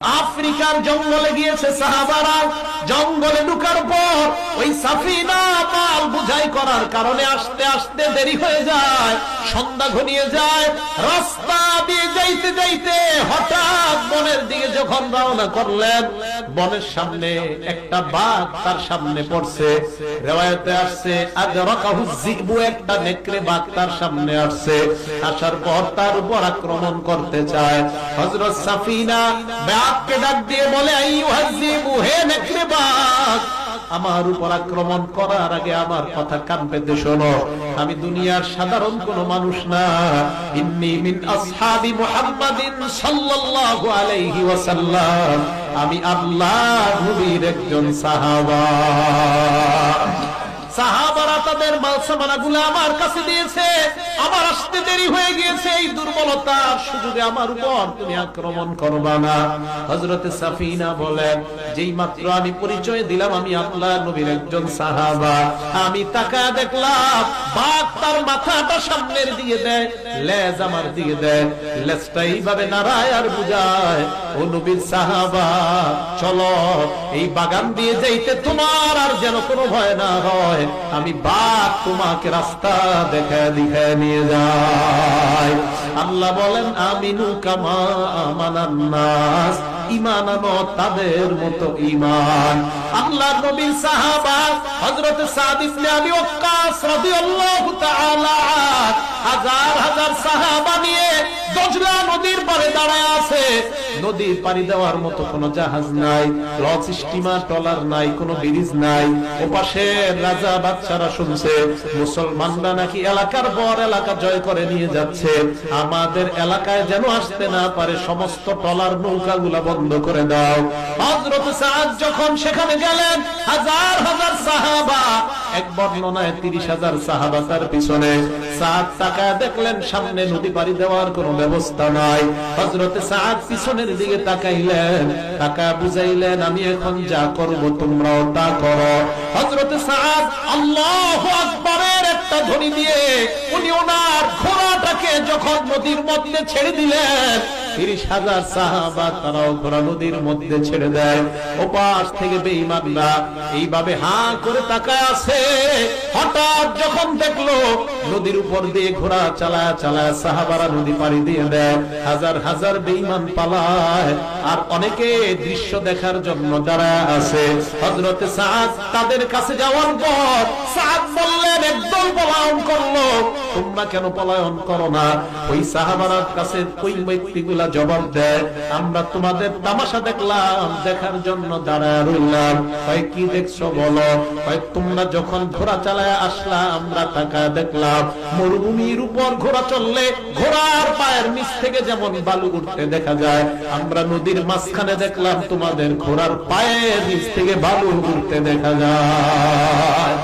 আফ্রিকার জঙ্গলে গিয়েছে সাহাবারা। জঙ্গলে ঢুকার পর ওই সাফিনা মাল বুঝাই করার কারণে আস্তে আস্তে দেরি হয়ে যায়, সন্ধ্যা ঘনিয়ে যায়। রাস্তা দিয়ে যাইতে যাইতে হঠাৎ বনের দিকে যখন রওনা করলেন, বনের সামনে একটা বাঘ তার সামনে পড়ছে। রিওয়ায়াতে আসছে আদরাকাহু যিবু, একটা নেকড়ে বাঘ তার সামনে আসছে। আসার পর তার উপর আক্রমণ করতে চায়। হযরত সাফিনা বাঘকে ডাক দিয়ে বলে, আইয়ুহাজ যিবু, হে নেকড়ে বাঘ, আমার উপর আক্রমণ করার আগে আমার কথা কান পেতে শোনো। আমি দুনিয়ার সাধারণ কোন মানুষ না, ইন্নী মিন আসহাবি মুহাম্মাদিন সাল্লাল্লাহু আলাইহি ওয়াসাল্লাম, আমি আল্লাহর নবীর একজন সাহাবা। সাহাবারা তাদের মালসামানাগুলো আমার কাছে দিয়েছে, আমার আসতে দেরি হয়ে গিয়েছে, এই দুর্বলতার সুযোগে আমার উপর তুমি আক্রমণ করবা না। হযরতে সাফিনা বলেন, যেই মাত্র আমি পরিচয় দিলাম আমি আল্লাহর নবীর একজন সাহাবা, আমি তাকায় দেখলাম বাঘ তার মাথাটা সামনের দিকে দেয়, লেজ আমার দিকে দেয়, লেজটা এইভাবে নাড়ায় আর বুঝায়, ও নবীর সাহাবা চলো, এই বাগান দিয়ে যাইতে তোমার আর যেন কোনো ভয় না হয়, আমি বাঘ তোমাকে রাস্তা দেখায় নিয়ে যায়। আল্লাহ বলেন, আমিনু কামা আমানান নাস, ঈমান আনো তাদের মতো ঈমান। আল্লাহর নবীর সাহাবা হযরত সাদ ইবনে আবি ওয়াক্কাস রাদিয়াল্লাহু তাআলা হাজার হাজার সাহাবা নিয়ে দজলা নদীর পাড়ে দাঁড়ায় আছে। নদীর পাড়ি দেওয়ার মতো কোনো জাহাজ নাই, লঞ্চ স্টিমার ট্রলার নাই, কোনো ব্রিজ নাই। ওপাশে রাজা বাদশারা শুনছে মুসলমানরা নাকি এলাকার পর এলাকা জয় করে নিয়ে যাচ্ছে, আমাদের এলাকায় যেন আসতে না পারে, সমস্ত ট্রলার নৌকাগুলা বন্ধ করে দাও। হযরত সাদ যখন সেখানে গেলেন, হাজার হাজার সাহাবা, এক বর্ণনায় 30,000 সাহাবা তার পিছনে। সাদ তাকায় দেখলেন সামনে নদী পাড়ি দেওয়ার কোনো ব্যবস্থা নাই। হযরত সাদ পিছনের দিকে তাকাইলেন, তাকায় বুঝাইলেন, আমি এখন যা করব তোমরাও তা করো। হযরত সাদ আল্লাহু আকবারের একটা ধ্বনি দিয়ে উনি ওনার ঘোড়াটাকে যখন নদীর মধ্যে ছেড়ে দিলেন, 30,000 সাহাবা তারাও ঘোড়া নদীর মধ্যে ছেড়ে দেয়। ওপাশ থেকে বেঈমানরা এইভাবে হাঁ করে তাকায় আছে। হঠাৎ যখন দেখলো নদীর উপর দিয়ে ঘোড়া চালায় চালায় সাহাবারা নদী পাড়ি দিয়ে দেয়, হাজার হাজার বেঈমান পালায়, আর অনেকে দৃশ্য দেখার জন্য দাঁড়ায় আছে। হযরত সাদ তাদের কাছে যাওয়ার পর সাদ বললেন, একদল পলায়ন করলো, তোমরা কেন পলায়ন করো না? ওই সাহাবারার কাছে ওই ব্যক্তিগুলা জবাব দেয়, আমরা তোমাদের তামাশা দেখলাম, দেখার জন্য দাঁড়ায় রইলাম। ভাই কি দেখছো বলো? ভাই তোমরা যখন ঘোড়া চালায় আসলা আমরা তাকায় দেখলাম, মরুভূমির উপর ঘোড়া চললে ঘোড়ার পায়ের নিচ থেকে যেমন বালু উঠতে দেখা যায়, আমরা নদীর মাঝখানে দেখলাম তোমাদের ঘোড়ার পায়ের নিচ থেকে বালু উঠতে দেখা যায়।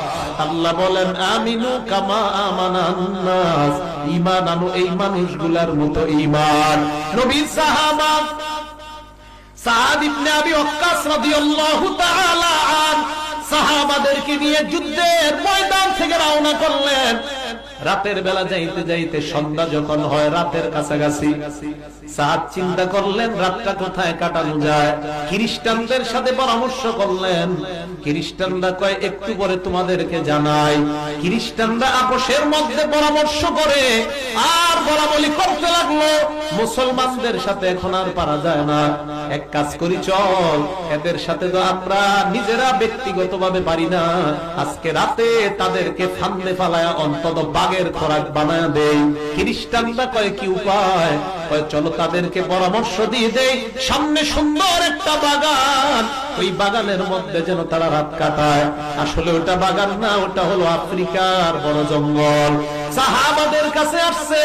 আল্লাহ বলেন, আমিনু কামা আমানান নাস, ঈমান আনো এই মানুষগুলার মতো ঈমান। নবীর সাহাবা সাদ ইবনে আবি ওয়াক্কাস রাদিয়াল্লাহু তাআলা আন সাহাবাদেরকে নিয়ে যুদ্ধের ময়দান থেকে রওনা করলেন। রাতের বেলা যাইতে যাইতে সন্ধ্যা যখন হয়, রাতের কাছাকাছি, সাদ চিন্তা করলেন রাতটা কোথায় কাটানো যায়। খ্রিস্টানদের সাথে পরামর্শ করলেন। খ্রিস্টানরা কয় একটু পরে তোমাদেরকে জানাই। খ্রিস্টানরা আপোষের মধ্যে পরামর্শ করে আর বলাবলি করতে লাগলো, মুসলমানদের সাথে এখন আর পারা যায় না, এক কাজ করি চল, এদের সাথে তো আমরা নিজেরা ব্যক্তিগতভাবে পারি না, আজকে রাতে তাদেরকে ফান্দে ফালায়া অন্তত বাঘের খোরাক বানায় দেই। খ্রিস্টানরা কয় কি উপায়? কয় চলো তাদেরকে পরামর্শ দিয়ে দেই, সামনে সুন্দর একটা বাগান, ওই বাগানের মধ্যে যেন তারা রাত কাটায়। আসলে ওটা বাগান না, ওটা হলো আফ্রিকার বড় জঙ্গল। সাহাবাদের কাছে আসছে,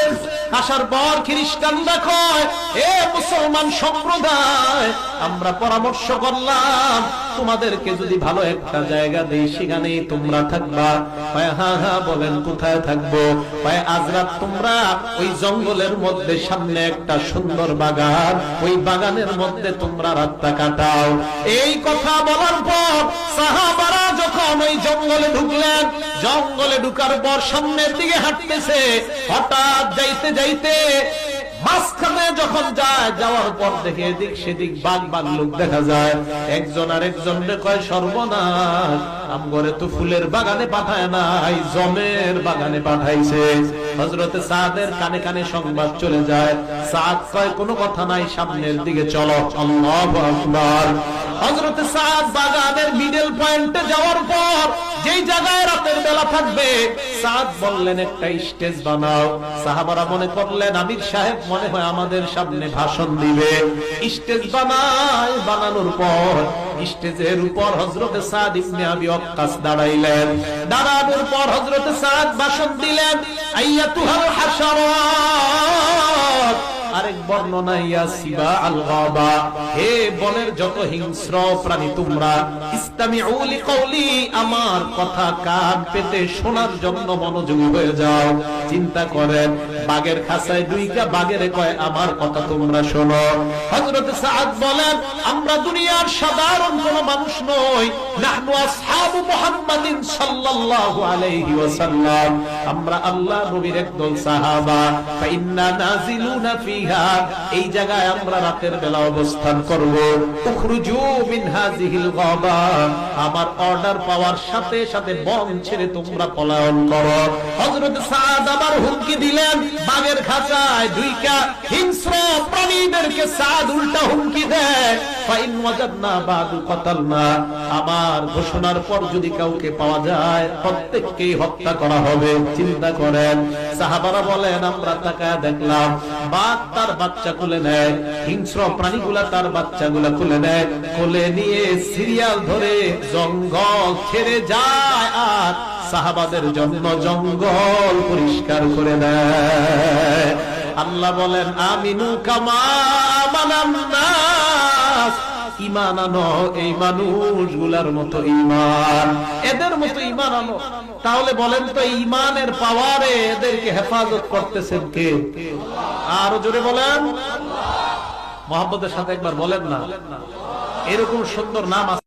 আসার পর খ্রিস্টানরা কয়, এ মুসলমান সম্প্রদায়, আমরা পরামর্শ করলাম তোমাদেরকে যদি ভালো একটা জায়গা দেই সেখানেই তোমরা থাকবা। হ্যাঁ হ্যাঁ বলেন কোথায় থাকবো? আজ রাত তোমরা ওই জঙ্গলের মধ্যে সামনে একটা সুন্দর বাগান, ওই বাগানের মধ্যে তোমরা রাতটা কাটাও। এই কথা বলার পর সাহাবারা যখন ওই জঙ্গলে ঢুকলেন, জঙ্গলে ঢুকার পর সামনের দিকে হাঁটতেছে, হঠাৎ যাইতে যাইতে মাঝখানে যখন যায়, যাওয়ার পর দেখে এদিক সেদিক বাঘ ভাল্লুক দেখা যায়। একজন আরেকজনকে কয়, সর্বনাশ, আমগরে তো ফুলের বাগানে পাঠায় নাই, জমের বাগানে পাঠাইছে। হযরতে সাদের কানে কানে সংবাদ চলে যায়। সাদ কয়, কোনো কথা নাই, সামনের দিকে চলো। আল্লাহু আকবার। হযরতে সাদ বাগানের মিডল পয়েন্টে যাওয়ার পর যেই জায়গায় রাতের বেলা থাকবে, সাদ বললেন, একটা স্টেজ বানাও। সাহাবারা মনে করলেন আমির সাহেব মনে হয় আমাদের সামনে ভাষণ দিবে। স্টেজ বানানোর পর স্টেজের উপর হযরতে সাদ ইবনে আবি ওয়াক্কাস দাঁড়াইলেন। দাঁড়ানোর পর হযরতে সাদ ভাষণ দিলেন, আইয়াতুহাল হাশারাত। আরেক বর্ণনা, ইয়া সিবা আল গাবা, হে বনের যত হিংস্র প্রাণী তোমরা, ইসতামিউ লিকাউলি, আমার কথা কান পেতে শোনার জন্য মনোযোগী হয়ে যাও। চিন্তা করেন, বাঘের খাঁচায় দুইটা বাঘের কয়, আমার কথা তোমরা শোনো। হযরত সাদ বলেন, আমরা দুনিয়ার সাধারণ কোন মানুষ নই, নাহনু আসহাবু মুহাম্মাদিন সাল্লাল্লাহু আলাইহি ওয়াসাল্লাম, আমরা আল্লাহ নবীর একদল সাহাবা। ফাইন্না নাজিলুনা ফিহা, এই জায়গায় আমরা রাতের বেলা অবস্থান করব। উখরুজু মিন হাযিহিল গাবা, আমার অর্ডার পাওয়ার সাথে সাথে বন ছেড়ে তোমরা পলায়ন করো। হযরত সাদ আবার হুমকি দিলেন, বাঘের খাঁচায় দুইটা হিংস্র প্রাণীদেরকে সাদ উল্টা হুমকি দেয়, ফাইন ওয়াজাদনা বাদু কাতালনা, আমার ঘোষণার পর যদি কাউকে পাওয়া যায় প্রত্যেককেই হত্যা করা হবে। চিন্তা করেন, সাহাবারা বলেন, আমরা তাকায় দেখলাম বাঘ তার বাচ্চা কোলে নেয়, হিংস্র প্রাণীগুলা তার বাচ্চাগুলা কোলে নেয়, কোলে নিয়ে সিরিয়াল ধরে জঙ্গল ছেড়ে যায়, আর সাহাবাদের জন্য জঙ্গল পরিষ্কার করে দেয়। আল্লাহ বলেন, আমিনু কামা আমানান নাস, ঈমান আনো এই মানুষগুলার মতো ঈমান, এদের মতো ঈমান আনো। তাহলে বলেন তো, ঈমানের পাওয়ারে এদেরকে হেফাজত করতেছেন কে? আরো জোরে বলেন, মহব্বতের সাথে একবার বলেন না। এরকম সুন্দর নাম আছে।